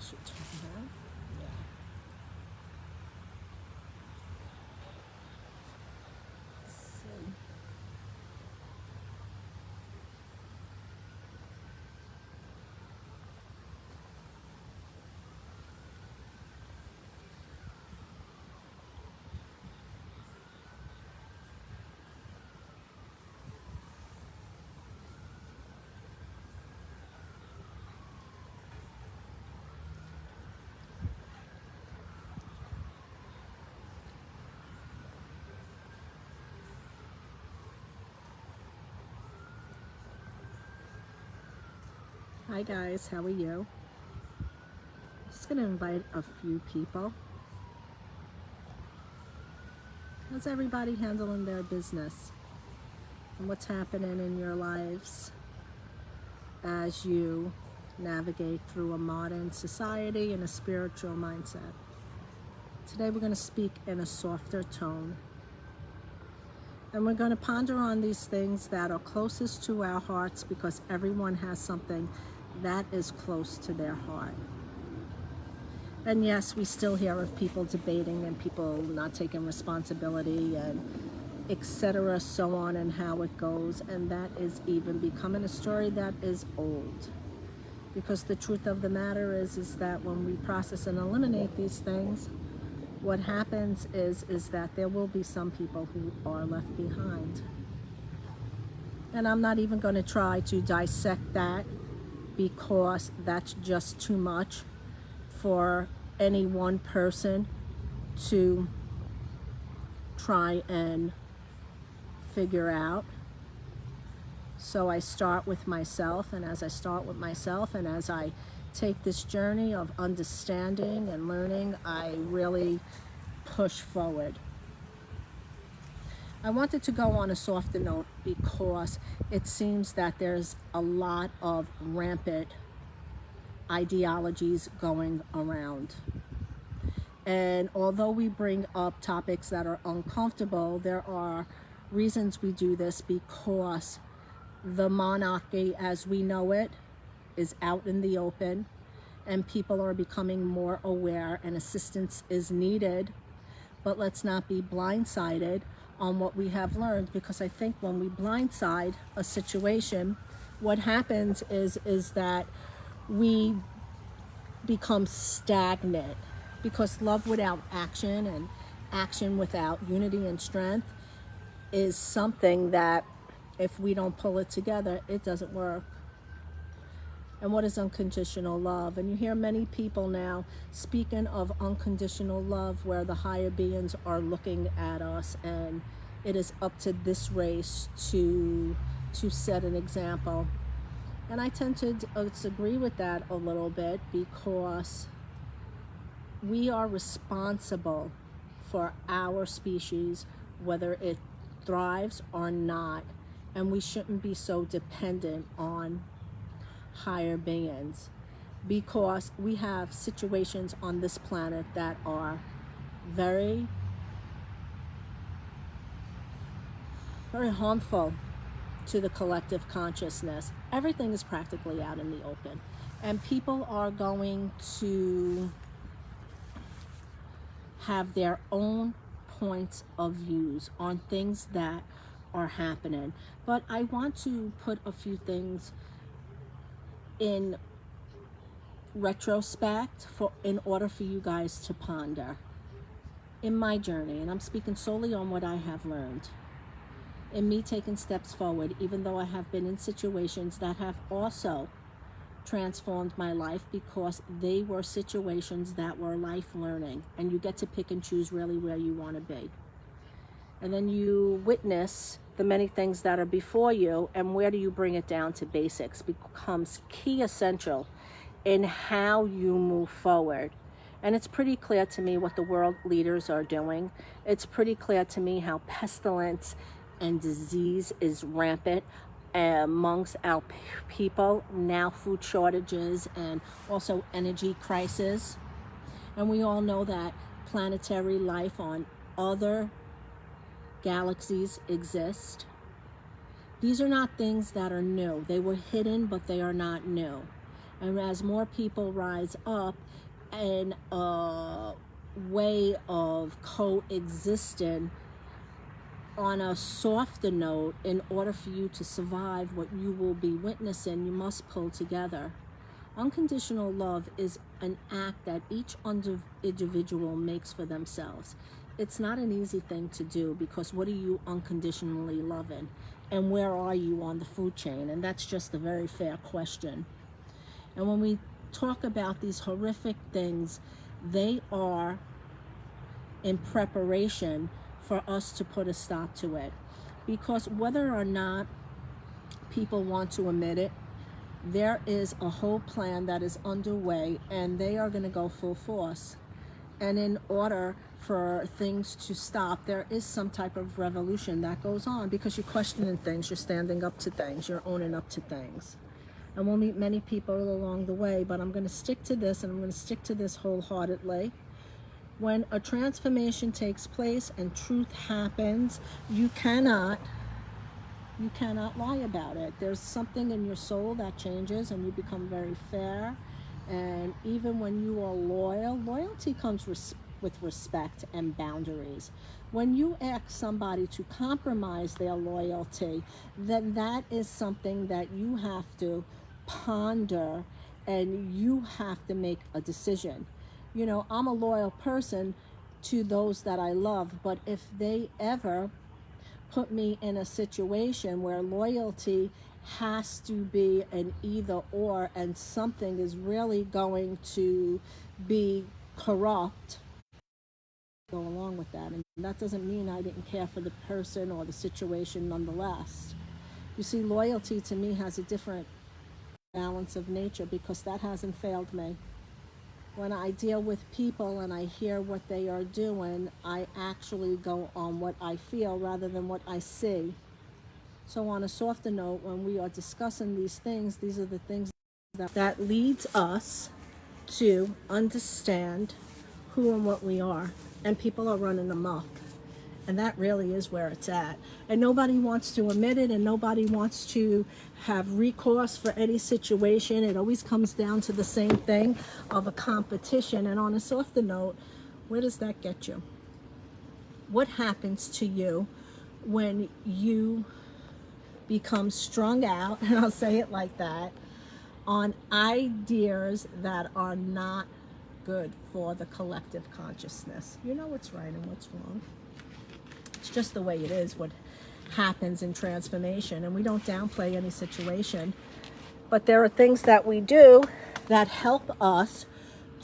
should turn that. Yeah. Let's see. Hi guys, how are you? Just gonna invite a few people. How's everybody handling their business? And what's happening in your lives as you navigate through a modern society and a spiritual mindset? Today we're going to speak in a softer tone. And we're going to ponder on these things that are closest to our hearts, because everyone has something that is close to their heart. And yes, we still hear of people debating and people not taking responsibility and etc., so on, and how it goes. And that is even becoming a story that is old. Because the truth of the matter is that when we process and eliminate these things, what happens is that there will be some people who are left behind. And I'm not even going to try to dissect that, because that's just too much for any one person to try and figure out. So I start with myself, and as I start with myself and as I take this journey of understanding and learning, I really push forward. I wanted to go on a softer note because it seems that there's a lot of rampant ideologies going around. And although we bring up topics that are uncomfortable, there are reasons we do this, because the monarchy as we know it is out in the open, and people are becoming more aware, and assistance is needed. But let's not be blindsided on what we have learned, because I think when we blindside a situation, what happens is that we become stagnant, because love without action and action without unity and strength is something that if we don't pull it together, it doesn't work. And what is unconditional love? And you hear many people now speaking of unconditional love, where the higher beings are looking at us, and it is up to this race to set an example. And I tend to disagree with that a little bit, because we are responsible for our species, whether it thrives or not, and we shouldn't be so dependent on higher beings, because we have situations on this planet that are very, very harmful to the collective consciousness. Everything is practically out in the open, and people are going to have their own points of views on things that are happening. But I want to put a few things in retrospect in order for you guys to ponder in my journey. And I'm speaking solely on what I have learned in me taking steps forward, even though I have been in situations that have also transformed my life, because they were situations that were life learning, and you get to pick and choose really where you want to be. And then you witness the many things that are before you, and where do you bring it down to basics becomes key essential in how you move forward. And it's pretty clear to me what the world leaders are doing. It's pretty clear to me how pestilence and disease is rampant amongst our people now, food shortages and also energy crisis. And we all know that planetary life on other galaxies exist. These are not things that are new. They were hidden, but they are not new. And as more people rise up in a way of coexisting on a softer note, in order for you to survive what you will be witnessing, you must pull together. Unconditional love is an act that each individual makes for themselves. It's not an easy thing to do, because what are you unconditionally loving? And where are you on the food chain? And that's just a very fair question. And when we talk about these horrific things, they are in preparation for us to put a stop to it. Because whether or not people want to admit it, there is a whole plan that is underway, and they are going to go full force. And in order for things to stop, there is some type of revolution that goes on, because you're questioning things, you're standing up to things, you're owning up to things. And we'll meet many people along the way, but I'm going to stick to this, and I'm going to stick to this wholeheartedly. When a transformation takes place and truth happens, you cannot lie about it. There's something in your soul that changes, and you become very fair. And even when you are loyal, loyalty comes with respect and boundaries. When you ask somebody to compromise their loyalty, then that is something that you have to ponder, and you have to make a decision. You know, I'm a loyal person to those that I love, but if they ever put me in a situation where loyalty has to be an either or, and something is really going to be corrupt, go along with that. And that doesn't mean I didn't care for the person or the situation nonetheless. You see, loyalty to me has a different balance of nature, because that hasn't failed me. When I deal with people and I hear what they are doing, I actually go on what I feel rather than what I see. So on a softer note, when we are discussing these things, these are the things that leads us to understand who and what we are. And people are running amok. And that really is where it's at. And nobody wants to admit it, and nobody wants to have recourse for any situation. It always comes down to the same thing of a competition. And on a softer note, where does that get you? What happens to you when you become strung out, and I'll say it like that, on ideas that are not good for the collective consciousness? You know what's right and what's wrong. It's just the way it is, what happens in transformation. And we don't downplay any situation, but there are things that we do that help us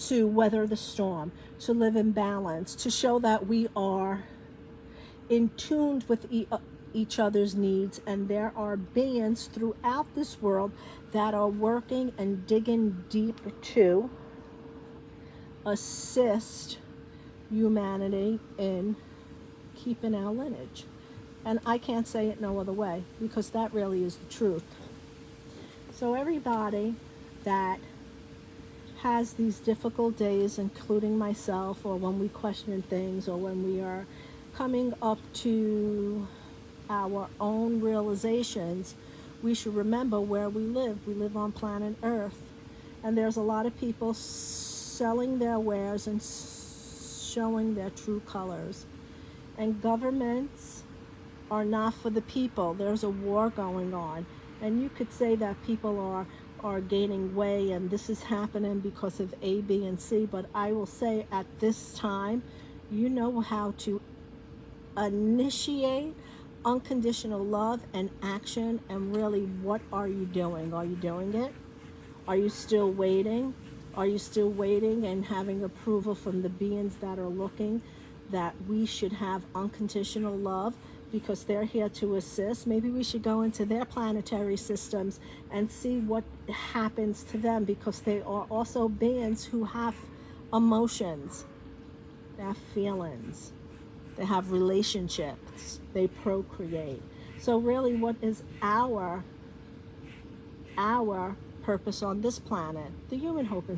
to weather the storm, to live in balance, to show that we are in tune with each other's needs. And there are beings throughout this world that are working and digging deep to assist humanity in keeping our lineage. And I can't say it no other way, because that really is the truth. So everybody that has these difficult days, including myself, or when we question things, or when we are coming up to our own realizations, we should remember where we live. We live on planet Earth, and there's a lot of people selling their wares and showing their true colors. And governments are not for the people. There's a war going on. And you could say that people are gaining weight, and this is happening because of A, B, and C. But I will say, at this time, you know how to initiate unconditional love and action. And really, what are you doing? Are you doing it? Are you still waiting? Are you still waiting and having approval from the beings that are looking that we should have unconditional love, because they're here to assist? Maybe we should go into their planetary systems and see what happens to them, because they are also beings who have emotions, they have feelings, they have relationships, they procreate. So really, what is our purpose on this planet? The human Hopi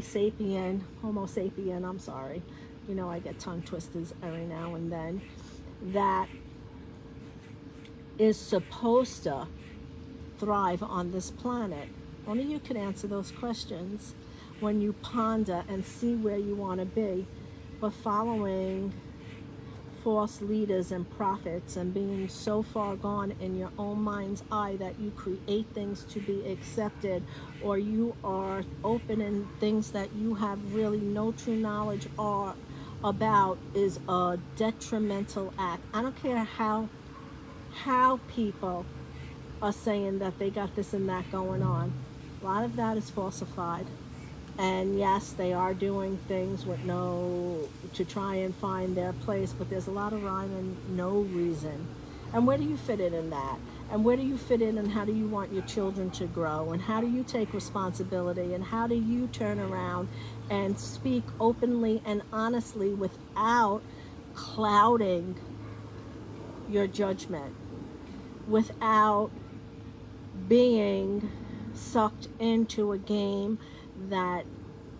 sapien, Homo sapien, I'm sorry. You know, I get tongue twisters every now and then. That is supposed to thrive on this planet. Only you can answer those questions when you ponder and see where you want to be. But following false leaders and prophets and being so far gone in your own mind's eye that you create things to be accepted, or you are open in things that you have really no true knowledge or about, is a detrimental act. I don't care how people are saying that they got this and that going on. A lot of that is falsified. And yes, they are doing things with to try and find their place, but there's a lot of rhyme and no reason. And where do you fit in that? And where do you fit in, and how do you want your children to grow? And how do you take responsibility? And how do you turn around and speak openly and honestly without clouding your judgment, without being sucked into a game that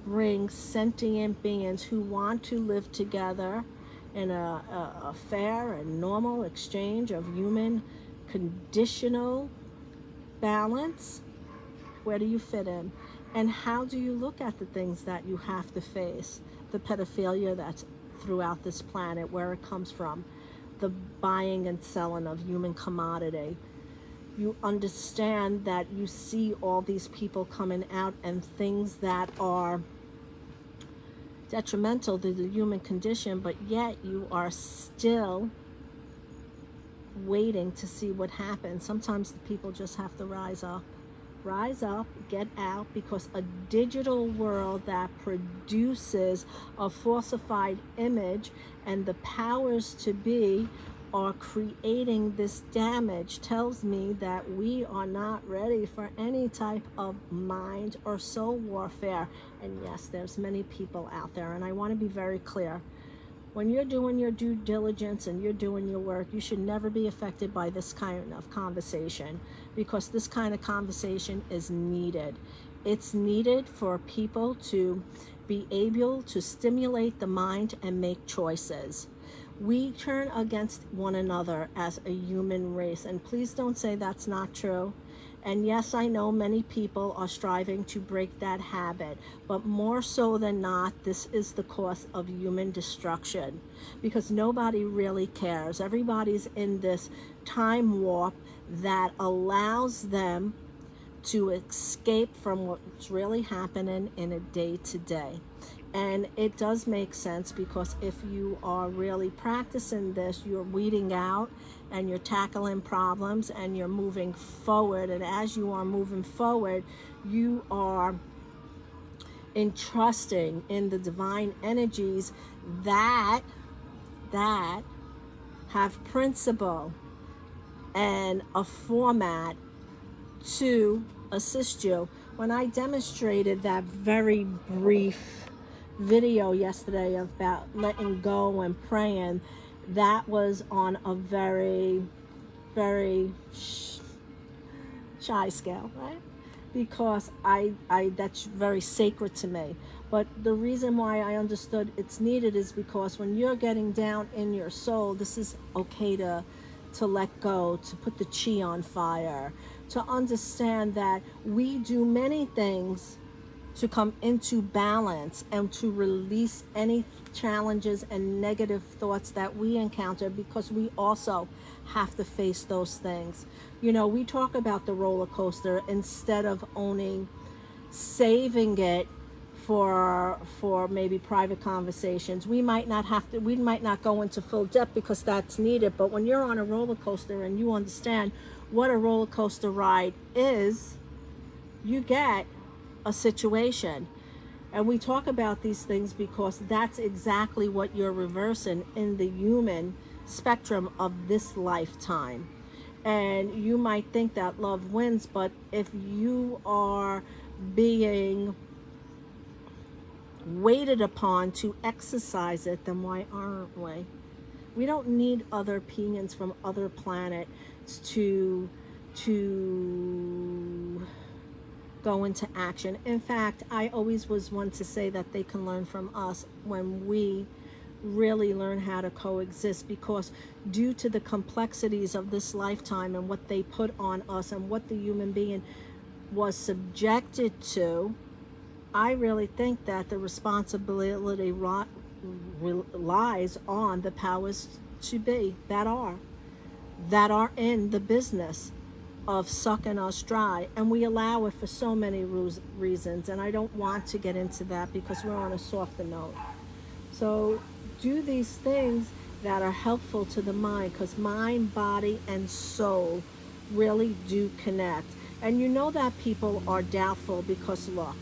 brings sentient beings who want to live together in a fair and normal exchange of human conditional balance? Where do you fit in? And how do you look at the things that you have to face? The pedophilia that's throughout this planet, where it comes from, the buying and selling of human commodity. You understand that you see all these people coming out and things that are detrimental to the human condition, but yet you are still waiting to see what happens. Sometimes the people just have to rise up, get out, because a digital world that produces a falsified image and the powers to be are creating this damage tells me that we are not ready for any type of mind or soul warfare. And yes, there's many people out there, and I want to be very clear. When you're doing your due diligence and you're doing your work, you should never be affected by this kind of conversation, because this kind of conversation is needed. It's needed for people to be able to stimulate the mind and make choices. We turn against one another as a human race, and please don't say that's not true. And yes, I know many people are striving to break that habit, but more so than not, this is the cause of human destruction, because nobody really cares. Everybody's in this time warp that allows them to escape from what's really happening in a day-to-day. And it does make sense, because if you are really practicing this, you're weeding out and you're tackling problems and you're moving forward. And as you are moving forward, you are entrusting in the divine energies that have principle and a format to assist you. When I demonstrated that very brief video yesterday about letting go and praying, that was on a very, very shy scale, right? Because I that's very sacred to me. But the reason why I understood it's needed is because when you're getting down in your soul, this is okay to let go, to put the chi on fire, to understand that we do many things to come into balance and to release any challenges and negative thoughts that we encounter, because we also have to face those things. You know, we talk about the roller coaster instead of saving it for maybe private conversations. We might not go into full depth because that's needed, but when you're on a roller coaster and you understand what a roller coaster ride is, you get a situation. And we talk about these things because that's exactly what you're reversing in the human spectrum of this lifetime. And you might think that love wins, but if you are being waited upon to exercise it, then why aren't we? We don't need other opinions from other planets to go into action. In fact, I always was one to say that they can learn from us when we really learn how to coexist, because due to the complexities of this lifetime and what they put on us and what the human being was subjected to, I really think that the responsibility lies on the powers to be that are in the business of sucking us dry, and we allow it for so many reasons, and I don't want to get into that because we're on a softer note. So do these things that are helpful to the mind, because mind, body, and soul really do connect. And you know that people are doubtful because, look,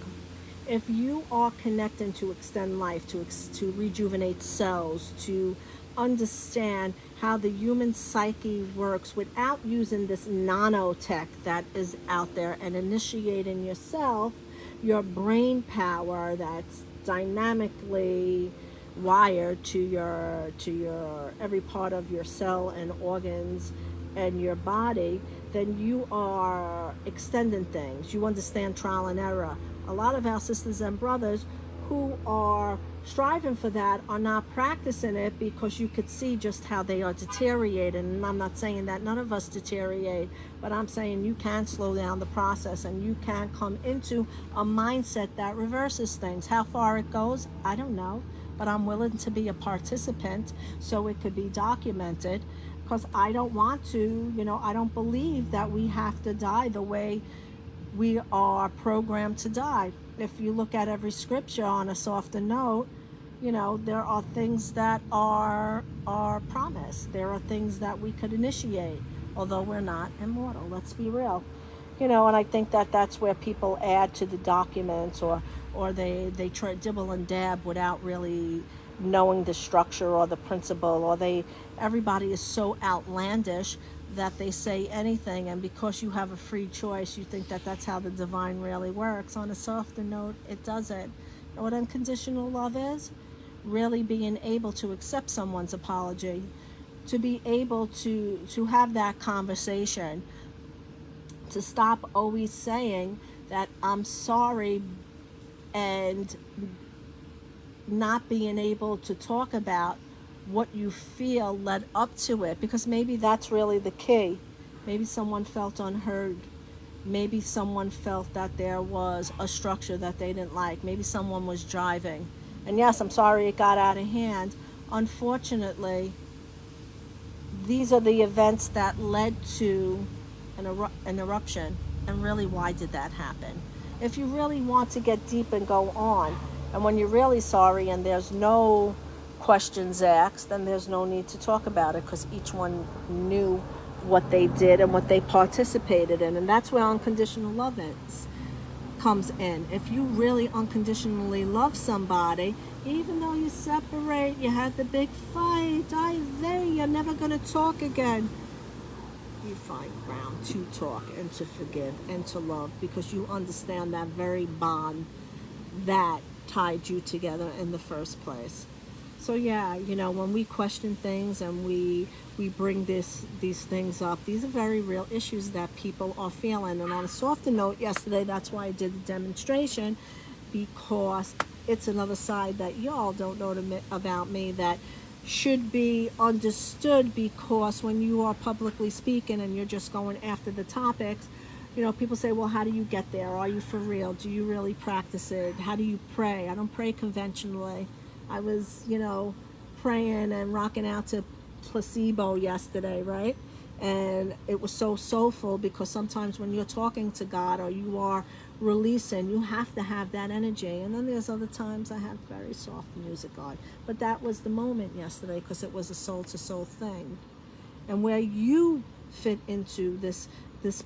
if you are connecting to extend life, to rejuvenate cells, to understand how the human psyche works without using this nanotech that is out there, and initiating yourself, your brain power that's dynamically wired to your every part of your cell and organs and your body, then you are extending things. You understand trial and error. A lot of our sisters and brothers who are striving for that are not practicing it because you could see just how they are deteriorating. And I'm not saying that none of us deteriorate, but I'm saying you can slow down the process and you can come into a mindset that reverses things. How far it goes, I don't know, but I'm willing to be a participant so it could be documented, because I don't want to, I don't believe that we have to die the way we are programmed to die. If you look at every scripture on a softer note, there are things that are promised. There are things that we could initiate, although we're not immortal. Let's be real. And I think that that's where people add to the documents, or they try dibble and dab without really knowing the structure or the principle, or everybody is so outlandish that they say anything, and because you have a free choice, you think that that's how the divine really works. On a softer note, it doesn't. You know what unconditional love is? Really being able to accept someone's apology, to be able to have that conversation, to stop always saying that I'm sorry, and not being able to talk about what you feel led up to it, because maybe that's really the key. Maybe someone felt unheard. Maybe someone felt that there was a structure that they didn't like. Maybe someone was driving. And yes, I'm sorry it got out of hand. Unfortunately, these are the events that led to an eruption. And really, why did that happen? If you really want to get deep and go on, and when you're really sorry and there's no questions asked, then there's no need to talk about it, because each one knew what they did and what they participated in. And that's where unconditional love comes in. If you really unconditionally love somebody, even though you separate, you had the big fight, you're never going to talk again, you find ground to talk and to forgive and to love, because you understand that very bond that tied you together in the first place. So yeah, when we question things and we bring these things up, these are very real issues that people are feeling. And on a softer note, yesterday, that's why I did the demonstration, because it's another side that y'all don't know about me that should be understood, because when you are publicly speaking and you're just going after the topics, people say, well, how do you get there? Are you for real? Do you really practice it? How do you pray? I don't pray conventionally. I was, praying and rocking out to Placebo yesterday, right? And it was so soulful, because sometimes when you're talking to God or you are releasing, you have to have that energy. And then there's other times I have very soft music on. But that was the moment yesterday, because it was a soul-to-soul thing. And where you fit into this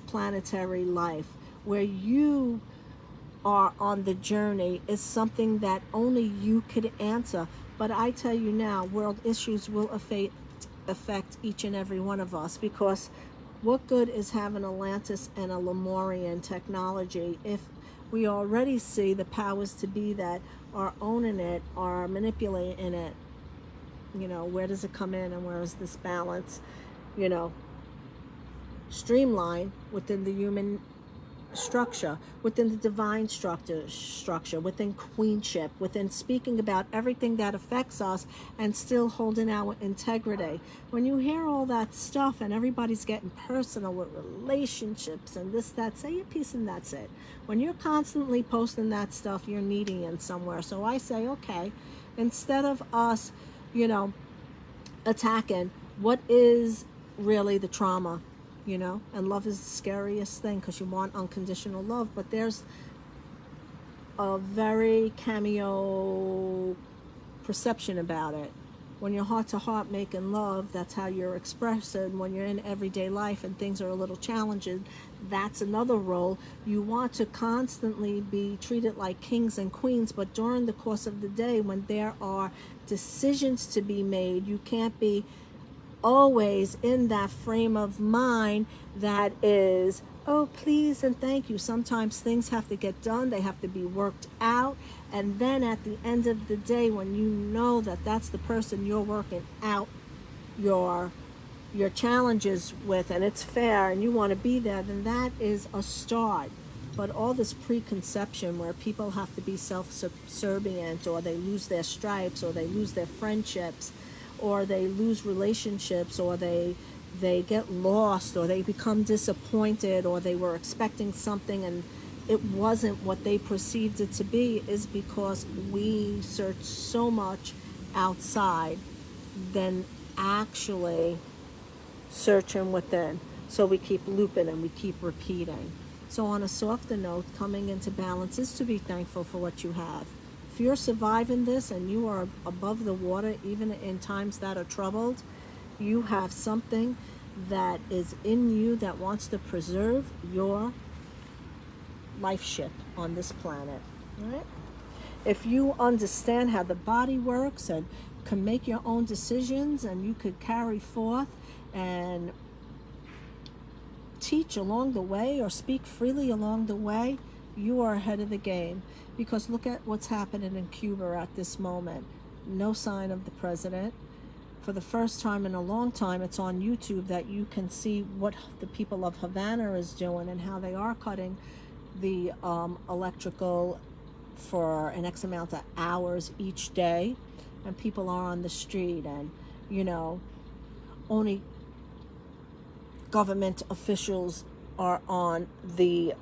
planetary life, where you are on the journey, is something that only you could answer. But I tell you now, world issues will affect each and every one of us, because what good is having Atlantis and a Lemurian technology if we already see the powers to be that are owning it, are manipulating it? Where does it come in, and where is this balance, streamline within the human structure, within the divine structure, within queenship, within speaking about everything that affects us and still holding our integrity. When you hear all that stuff and everybody's getting personal with relationships and this, that, say your piece and that's it. When you're constantly posting that stuff, you're needy in somewhere. So I say, okay, instead of us, attacking what is really the trauma, and love is the scariest thing because you want unconditional love, but there's a very cameo perception about it. When you're heart to heart making love, that's how you're expressing. When you're in everyday life and things are a little challenging, that's another role. You want to constantly be treated like kings and queens, but during the course of the day, when there are decisions to be made, you can't be always in that frame of mind that is, oh, please and thank you. Sometimes things have to get done, they have to be worked out, and then at the end of the day, when you know that that's the person you're working out your challenges with, and it's fair and you want to be there, then that is a start. But all this preconception where people have to be self-subservient, or they lose their stripes, or they lose their friendships, or they lose relationships, or they get lost, or they become disappointed, or they were expecting something and it wasn't what they perceived it to be, is because we search so much outside than actually searching within. So we keep looping and we keep repeating. So on a softer note, coming into balance is to be thankful for what you have. If you're surviving this and you are above the water, even in times that are troubled, you have something that is in you that wants to preserve your life ship on this planet. Right? If you understand how the body works and can make your own decisions, and you could carry forth and teach along the way or speak freely along the way, you are ahead of the game. Because look at what's happening in Cuba at this moment. No sign of the president. For the first time in a long time, it's on YouTube that you can see what the people of Havana is doing and how they are cutting the electrical for an X amount of hours each day, and people are on the street, and only government officials are on the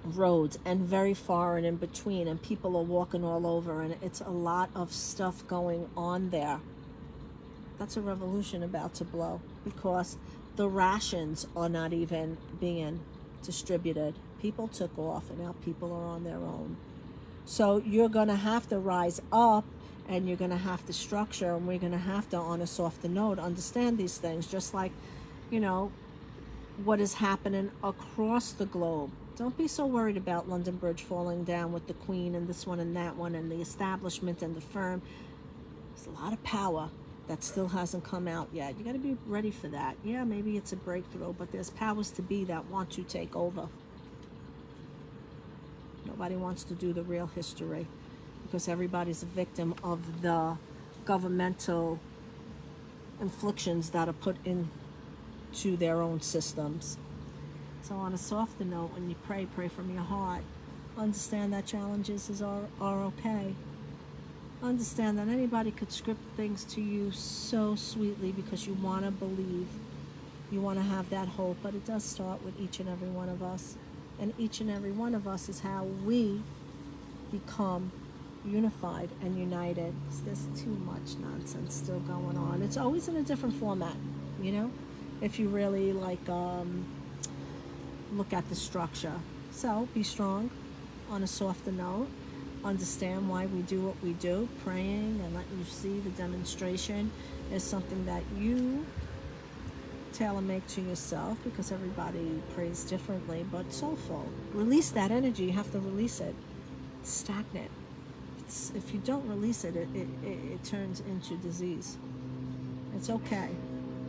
roads, and very far and in between, and people are walking all over, and it's a lot of stuff going on there. That's a revolution about to blow, because the rations are not even being distributed. People took off, and now people are on their own. So you're going to have to rise up, and you're going to have to structure, and we're going to have to, on a softer note, understand these things, just like what is happening across the globe. Don't be so worried about London Bridge falling down with the Queen and this one and that one and the establishment and the firm. There's a lot of power that still hasn't come out yet. You got to be ready for that. Yeah, maybe it's a breakthrough, but there's powers to be that want to take over. Nobody wants to do the real history, because everybody's a victim of the governmental inflictions that are put into their own systems. So on a softer note, when you pray from your heart. Understand that challenges are okay. Understand that anybody could script things to you so sweetly because you want to believe, you want to have that hope, but it does start with each and every one of us. And each and every one of us is how we become unified and united. There's too much nonsense still going on. It's always in a different format, if you really look at the structure. So be strong on a softer note. Understand why we do what we do. Praying and letting you see the demonstration is something that you tailor-make to yourself, because everybody prays differently, but soulful. Release that energy. You have to release it. It's stagnant. If you don't release it, it turns into disease. It's okay.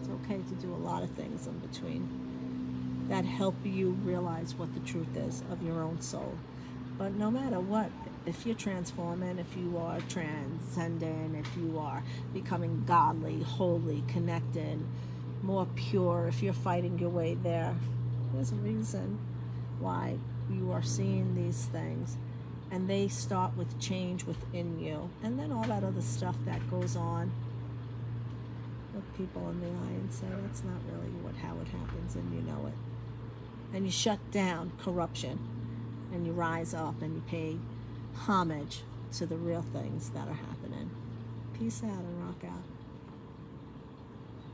It's okay to do a lot of things in between that help you realize what the truth is of your own soul. But no matter what, if you're transforming, if you are transcending, if you are becoming godly, holy, connected, more pure, if you're fighting your way there, there's a reason why you are seeing these things. And they start with change within you. And then all that other stuff that goes on, look people in the eye and say, that's not really how it happens, and you know it. And you shut down corruption, and you rise up and you pay homage to the real things that are happening. Peace out and rock out.